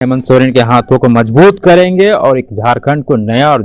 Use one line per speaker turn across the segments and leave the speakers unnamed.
हेमंत सोरेन के हाथों को मजबूत करेंगे और एक झारखंड को नया और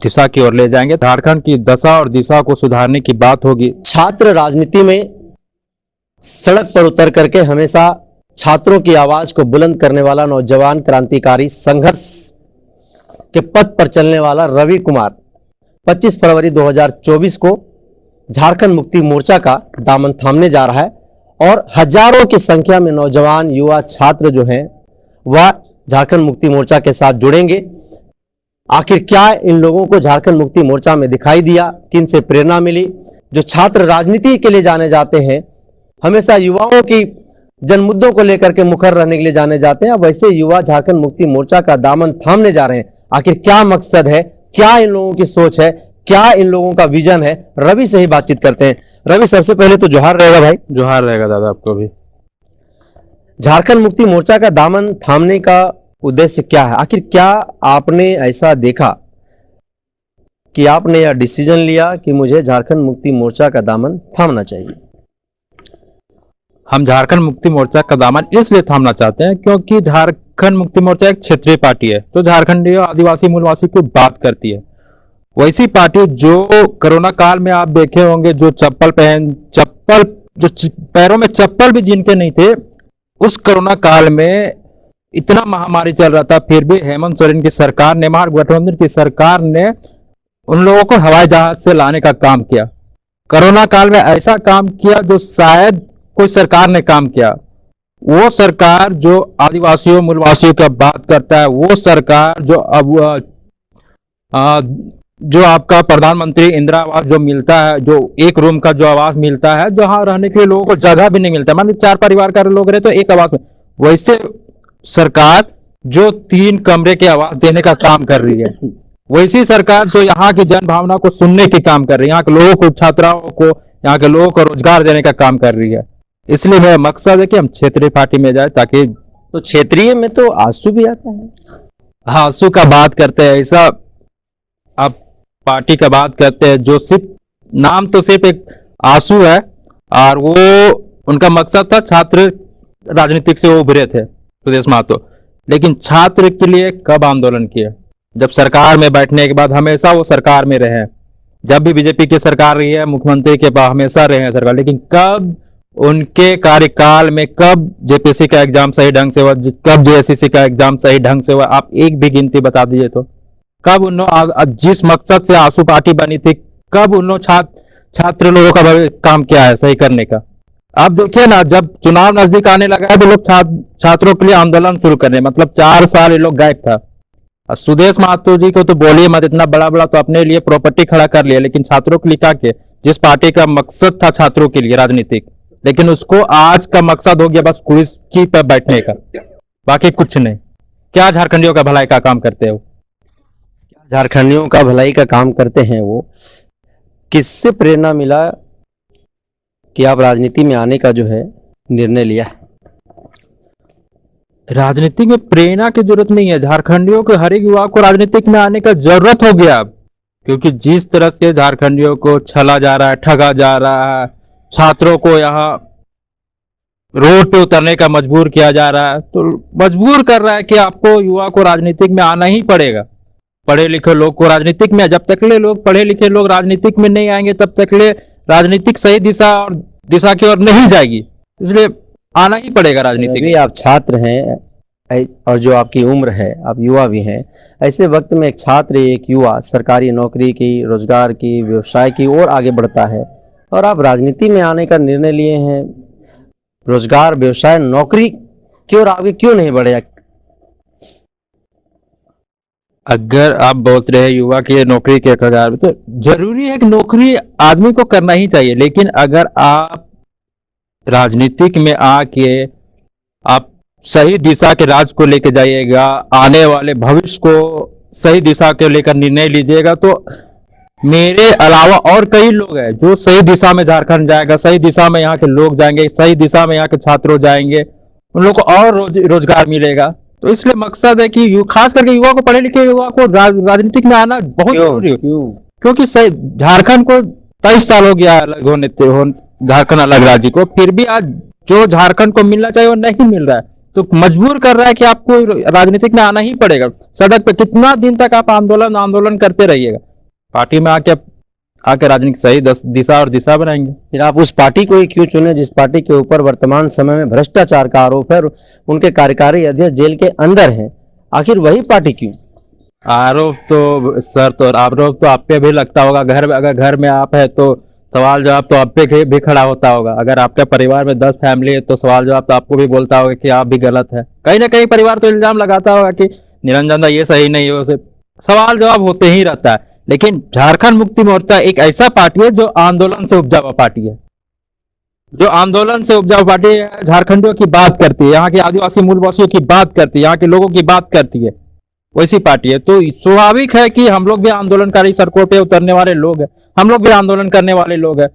दिशा की ओर ले जाएंगे। झारखंड की दशा और दिशा को सुधारने की बात होगी।
छात्र राजनीति में सड़क पर उतर करके हमेशा छात्रों की आवाज को बुलंद करने वाला नौजवान क्रांतिकारी संघर्ष के पथ पर चलने वाला रवि कुमार 25 फरवरी 2024 को झारखंड मुक्ति मोर्चा का दामन थामने जा रहा है और हजारों की संख्या में नौजवान युवा छात्र जो हैं वह झारखंड मुक्ति मोर्चा के साथ जुड़ेंगे। आखिर क्या इन लोगों को झारखंड मुक्ति मोर्चा में दिखाई दिया, किन से प्रेरणा मिली? जो छात्र राजनीति के लिए जाने जाते हैं, हमेशा युवाओं की जन मुद्दों को लेकर के मुखर रहने के लिए जाने जाते हैं, वैसे युवा झारखंड मुक्ति मोर्चा का दामन थामने जा रहे हैं। आखिर क्या मकसद है, क्या इन लोगों की सोच है, क्या इन लोगों का विजन है? रवि से ही बातचीत करते हैं। रवि, सबसे पहले तो जोहार रहेगा भाई।
जोहार रहेगा दादा आपको भी।
झारखंड मुक्ति मोर्चा का दामन थामने का उद्देश्य क्या है? आखिर क्या आपने ऐसा देखा कि आपने यह डिसीजन लिया कि मुझे झारखंड मुक्ति मोर्चा का दामन थामना चाहिए?
हम झारखंड मुक्ति मोर्चा का दामन इसलिए थामना चाहते हैं क्योंकि झारखंड मुक्ति मोर्चा एक क्षेत्रीय पार्टी है, तो झारखंडी आदिवासी मूलवासी की बात करती है। वैसी पार्टी जो कोरोना काल में आप देखे होंगे, जो पैरों में चप्पल भी जिनके नहीं थे, उस कोरोना काल में इतना महामारी चल रहा था, फिर भी हेमंत सोरेन की सरकार ने, महागठबंधन की सरकार ने उन लोगों को हवाई जहाज से लाने का काम किया। कोरोना काल में ऐसा काम किया जो शायद कोई सरकार ने काम किया। वो सरकार जो आदिवासियों मूलवासियों की बात करता है, वो सरकार जो अब जो आपका प्रधानमंत्री इंदिरा आवास जो मिलता है, जो एक रूम का जो आवास मिलता है, जहां रहने के लिए लोगों को जगह भी नहीं मिलता, मान लीजिए 4 परिवार का लोग रहे तो एक आवास में, वैसे सरकार जो 3 कमरे के आवास देने का काम कर रही है, वैसी सरकार जो यहाँ की जन भावना को सुनने के काम कर रही है, यहाँ के लोगों को, छात्राओं को, यहाँ के लोगों को रोजगार देने का काम कर रही है। इसलिए मेरा मकसद है कि हम क्षेत्रीय पार्टी में जाए, ताकि
तो क्षेत्रीय में तो आंसू भी आता है।
हाँ, आंसू का बात करते हैं, ऐसा आप पार्टी का बात करते हैं जो सिर्फ नाम तो सिर्फ एक आंसू है, और वो उनका मकसद था, छात्र राजनीतिक से वो उभरे थे सुदेश महतो, लेकिन छात्र के लिए कब आंदोलन किया? जब सरकार में बैठने के बाद हमेशा वो सरकार में रहे, जब भी बीजेपी की सरकार रही है, मुख्यमंत्री के पास हमेशा रहे हैं सरकार, लेकिन कब उनके कार्यकाल में कब जेपीएससी का एग्जाम सही ढंग से हुआ, कब जेएसएससी का एग्जाम सही ढंग से हुआ? आप एक भी गिनती बता दीजिए तो। कब उन जिस मकसद से आंसू पार्टी बनी थी, कब उन छात्र लोगों का काम किया है सही करने का? अब देखिए ना, जब चुनाव नजदीक आने लगा है तो लोग छात्रों के लिए आंदोलन शुरू करने, मतलब 4 साल ये लोग गायब था। और सुदेश महतो जी को तो बोलिए मत, इतना बड़ा बड़ा तो अपने लिए प्रॉपर्टी खड़ा कर लिया, लेकिन छात्रों के लिए क्या किया? जिस पार्टी का मकसद था छात्रों के लिए राजनीतिक, लेकिन उसको आज का मकसद हो गया बस कुर्सी पर बैठने का, बाकी कुछ नहीं। क्या झारखंडियों का भलाई का काम करते हो?
झारखंडियों का भलाई का काम करते हैं वो? किससे प्रेरणा मिला कि आप राजनीति में आने का जो है निर्णय लिया?
राजनीति में प्रेरणा की जरूरत नहीं है, झारखंडियों के हर एक युवा को राजनीतिक में आने का जरूरत हो गया अब, क्योंकि जिस तरह से झारखंडियों को छला जा रहा है, ठगा जा रहा है, छात्रों को यहाँ रोड पे उतरने का मजबूर किया जा रहा है, तो मजबूर कर रहा है कि आपको युवा को राजनीतिक में आना ही पड़ेगा। पढ़े लिखे लोग को राजनीतिक में, जब तक ले लोग पढ़े लिखे लोग राजनीतिक में नहीं आएंगे तब तक ले राजनीतिक सही दिशा की ओर नहीं जाएगी, इसलिए आना ही पड़ेगा राजनीतिक में।
आप छात्र हैं और जो आपकी उम्र है, आप युवा भी हैं, ऐसे वक्त में एक छात्र, एक युवा सरकारी नौकरी की, रोजगार की, व्यवसाय की ओर आगे बढ़ता है, और आप राजनीति में आने का निर्णय लिए हैं। रोजगार, व्यवसाय, नौकरी की ओर आगे क्यों नहीं बढ़े?
अगर आप बोल रहे हैं युवा की नौकरी के कगार में, तो जरूरी है कि नौकरी आदमी को करना ही चाहिए, लेकिन अगर आप राजनीतिक में आके आप सही दिशा के राज को लेकर जाइएगा, आने वाले भविष्य को सही दिशा के लेकर निर्णय लीजिएगा, तो मेरे अलावा और कई लोग हैं जो सही दिशा में झारखंड जाएगा, सही दिशा में यहाँ के लोग जाएंगे, सही दिशा में यहाँ के छात्र जाएंगे, उन लोगों को और रोजगार मिलेगा। तो इसलिए मकसद है कि खास करके युवा को, पढ़े लिखे युवा को राजनीतिक में आना बहुत जरूरी है, क्योंकि झारखंड को 23 साल हो गया अलग होने, झारखंड अलग राज्य को, फिर भी आज जो झारखंड को मिलना चाहिए वो नहीं मिल रहा है। तो मजबूर कर रहा है कि आपको राजनीतिक में आना ही पड़ेगा। सड़क पे कितना दिन तक आप आंदोलन करते रहिएगा? पार्टी में आके राजनीतिक सही दिशा और दिशा बनाएंगे।
फिर आप उस पार्टी को ही क्यों चुने जिस पार्टी के ऊपर वर्तमान समय में भ्रष्टाचार का आरोप है और उनके कार्यकारी अध्यक्ष जेल के अंदर हैं? आखिर वही पार्टी क्यों?
आरोप तो सर, तो आरोप तो आप पे भी लगता होगा। अगर घर में आप है तो सवाल जवाब तो आप पे भी खड़ा होता होगा। अगर आपके परिवार में 10 फैमिली है तो सवाल जवाब तो आपको भी बोलता होगा कि आप भी गलत है। कहीं ना कहीं परिवार तो इल्जाम लगाता होगा कि निरंजन दा ये सही नहीं है, उसे सवाल जवाब होते ही रहता है। लेकिन झारखंड मुक्ति मोर्चा एक ऐसा पार्टी है जो आंदोलन से उपजा हुआ पार्टी है, जो आंदोलन से उपजा हुआ पार्टी है। झारखंडियों की बात करती है, यहाँ के आदिवासी मूलवासियों की बात करती है, यहाँ के लोगों की बात करती है, वैसी पार्टी है। तो स्वाभाविक है कि हम लोग भी आंदोलनकारी, सड़कों पे उतरने वाले लोग हैं, हम लोग भी आंदोलन करने वाले लोग हैं।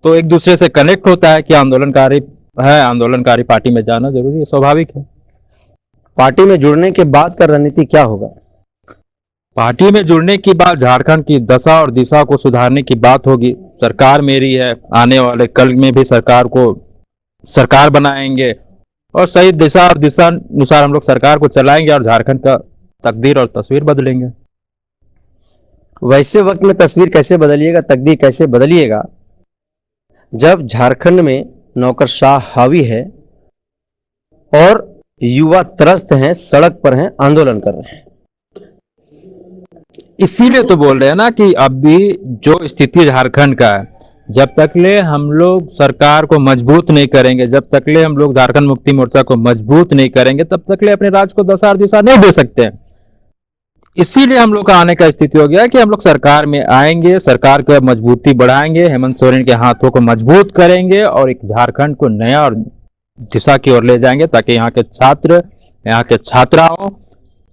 तो एक दूसरे से कनेक्ट होता है कि आंदोलनकारी पार्टी में जाना जरूरी है, स्वाभाविक है।
पार्टी में जुड़ने के बाद का रणनीति क्या होगा?
पार्टी में जुड़ने की बात झारखंड की दशा और दिशा को सुधारने की बात होगी। सरकार मेरी है, आने वाले कल में भी सरकार बनाएंगे और सही दिशा और दिशा अनुसार हम लोग सरकार को चलाएंगे और झारखंड का तकदीर और तस्वीर बदलेंगे।
वैसे वक्त में तस्वीर कैसे बदलिएगा, तकदीर कैसे बदलिएगा, जब झारखंड में नौकरशाह हावी है और युवा त्रस्त हैं, सड़क पर हैं, आंदोलन कर रहे हैं?
इसीलिए तो बोल रहे हैं ना कि अभी जो स्थिति झारखंड का है, जब तक ले हम लोग सरकार को मजबूत नहीं करेंगे, जब तक ले हम लोग झारखंड मुक्ति मोर्चा को मजबूत नहीं करेंगे, तब तक ले अपने राज्य को दशा और दिशा नहीं दे सकते हैं। इसीलिए हम लोग का आने का स्थिति हो गया है कि हम लोग सरकार में आएंगे, सरकार को मजबूती बढ़ाएंगे, हेमंत सोरेन के हाथों को मजबूत करेंगे और एक झारखंड को नया और दिशा की ओर ले जाएंगे, ताकि यहाँ के छात्र, यहाँ के छात्राओं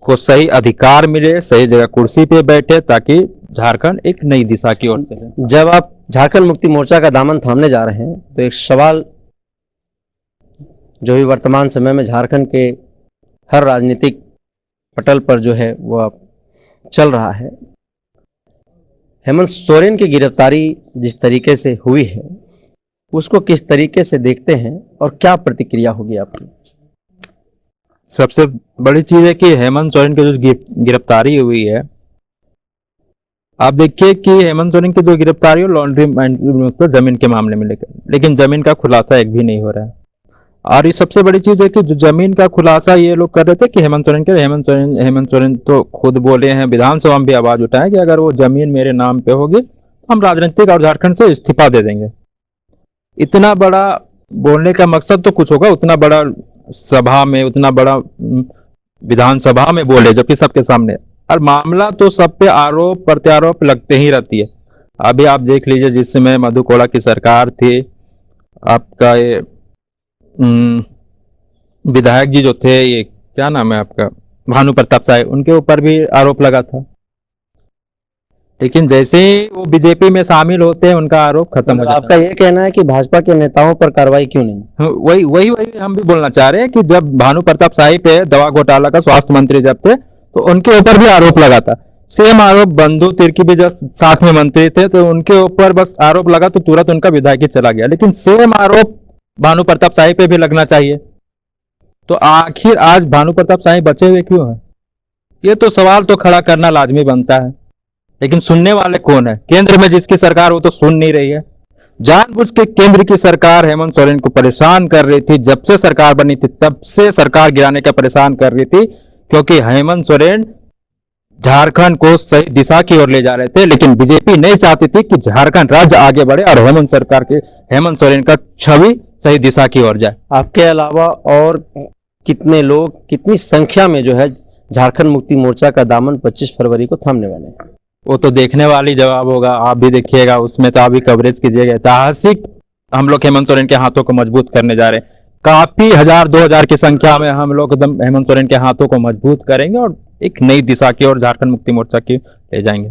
को सही अधिकार मिले, सही जगह कुर्सी पे बैठे, ताकि झारखंड एक नई दिशा की ओर चले।
जब आप झारखंड मुक्ति मोर्चा का दामन थामने जा रहे हैं तो एक सवाल जो भी वर्तमान समय में झारखंड के हर राजनीतिक पटल पर जो है वह चल रहा है, हेमंत सोरेन की गिरफ्तारी जिस तरीके से हुई है उसको किस तरीके से देखते हैं और क्या प्रतिक्रिया होगी आपकी?
सबसे बड़ी चीज है कि हेमंत सोरेन की जो गिरफ्तारी हुई है, आप देखिए कि हेमंत सोरेन की जो गिरफ्तारी हो लॉन्ड्री मतलब जमीन के मामले में लेकिन जमीन का खुलासा एक भी नहीं हो रहा है। और ये सबसे बड़ी चीज है कि जो जमीन का खुलासा ये लोग कर रहे थे कि हेमंत सोरेन तो खुद बोले हैं, विधानसभा में भी आवाज उठाए कि अगर वो जमीन मेरे नाम पे होगी तो हम राजनीतिक और झारखंड से इस्तीफा दे देंगे। इतना बड़ा बोलने का मकसद तो कुछ होगा, उतना बड़ा सभा में, उतना बड़ा विधानसभा में बोले जबकि सबके सामने, और मामला तो सब पे आरोप प्रत्यारोप लगते ही रहती है। अभी आप देख लीजिए जिस समय मधु कोड़ा की सरकार थी, आपका ये विधायक जी जो थे, ये क्या नाम है आपका, भानु प्रताप शाही, उनके ऊपर भी आरोप लगा था। लेकिन जैसे ही वो बीजेपी में शामिल होते हैं उनका आरोप खत्म हो जाता है।
आपका ये कहना है कि भाजपा के नेताओं पर कार्रवाई क्यों नहीं?
वही हम भी बोलना चाह रहे हैं कि जब भानु प्रताप शाही पे दवा घोटाला का स्वास्थ्य मंत्री जब थे तो उनके ऊपर भी आरोप लगा था। सेम आरोप बंधु तिर्की भी जब साथ में मंत्री थे तो उनके ऊपर बस आरोप लगा तो तुरंत उनका विधायकी चला गया। लेकिन सेम आरोप भानु प्रताप शाही पे भी लगना चाहिए। तो आखिर आज भानु प्रताप शाही बचे हुए क्यों हैं? ये तो सवाल तो खड़ा करना लाजमी बनता है। लेकिन सुनने वाले कौन है? केंद्र में जिसकी सरकार वो तो सुन नहीं रही है। जानबूझ के केंद्र की सरकार हेमंत सोरेन को परेशान कर रही थी। जब से सरकार बनी थी तब से सरकार गिराने का परेशान कर रही थी, क्योंकि हेमंत सोरेन झारखंड को सही दिशा की ओर ले जा रहे थे। लेकिन बीजेपी नहीं चाहती थी कि झारखंड राज्य आगे बढ़े और हेमंत सोरेन का छवि सही दिशा की ओर जाए।
आपके अलावा और कितने लोग, कितनी संख्या में जो है झारखंड मुक्ति मोर्चा का दामन 25 फरवरी को थामने वाले हैं?
वो तो देखने वाली जवाब होगा, आप भी देखिएगा, उसमें तो आप भी कवरेज कीजिएगा। ऐतिहासिक हम लोग हेमंत सोरेन के हाथों को मजबूत करने जा रहे हैं। काफी 1000-2000 की संख्या में हम लोग एकदम हेमंत सोरेन के हाथों को मजबूत करेंगे और एक नई दिशा की ओर झारखंड मुक्ति मोर्चा की ले जाएंगे।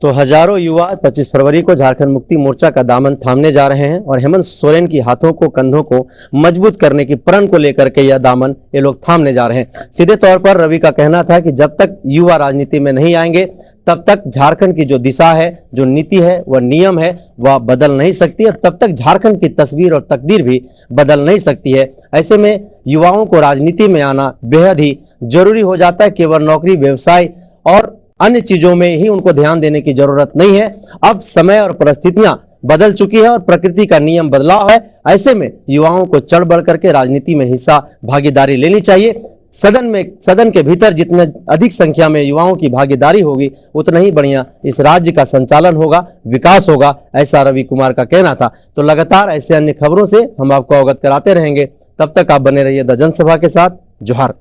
तो हजारों युवा 25 फरवरी को झारखंड मुक्ति मोर्चा का दामन थामने जा रहे हैं और हेमंत सोरेन की हाथों को कंधों को मजबूत करने की प्रण को लेकर के यह दामन ये लोग थामने जा रहे हैं। सीधे तौर पर रवि का कहना था कि जब तक युवा राजनीति में नहीं आएंगे तब तक झारखंड की जो दिशा है, जो नीति है, वह नियम है, वह बदल नहीं सकती है। तब तक झारखंड की तस्वीर और तकदीर भी बदल नहीं सकती है। ऐसे में युवाओं को राजनीति में आना बेहद ही जरूरी हो जाता है। केवल नौकरी, व्यवसाय और अन्य चीजों में ही उनको ध्यान देने की जरूरत नहीं है। अब समय और परिस्थितियां बदल चुकी है और प्रकृति का नियम बदलाव है। ऐसे में युवाओं को चढ़ बढ़ करके राजनीति में हिस्सा, भागीदारी लेनी चाहिए। सदन के भीतर जितने अधिक संख्या में युवाओं की भागीदारी होगी उतना ही बढ़िया इस राज्य का संचालन होगा, विकास होगा, ऐसा रवि कुमार का कहना था। तो लगातार ऐसे अन्य खबरों से हम आपको अवगत कराते रहेंगे। तब तक आप बने रहिए द जनसभा के साथ। जोहार।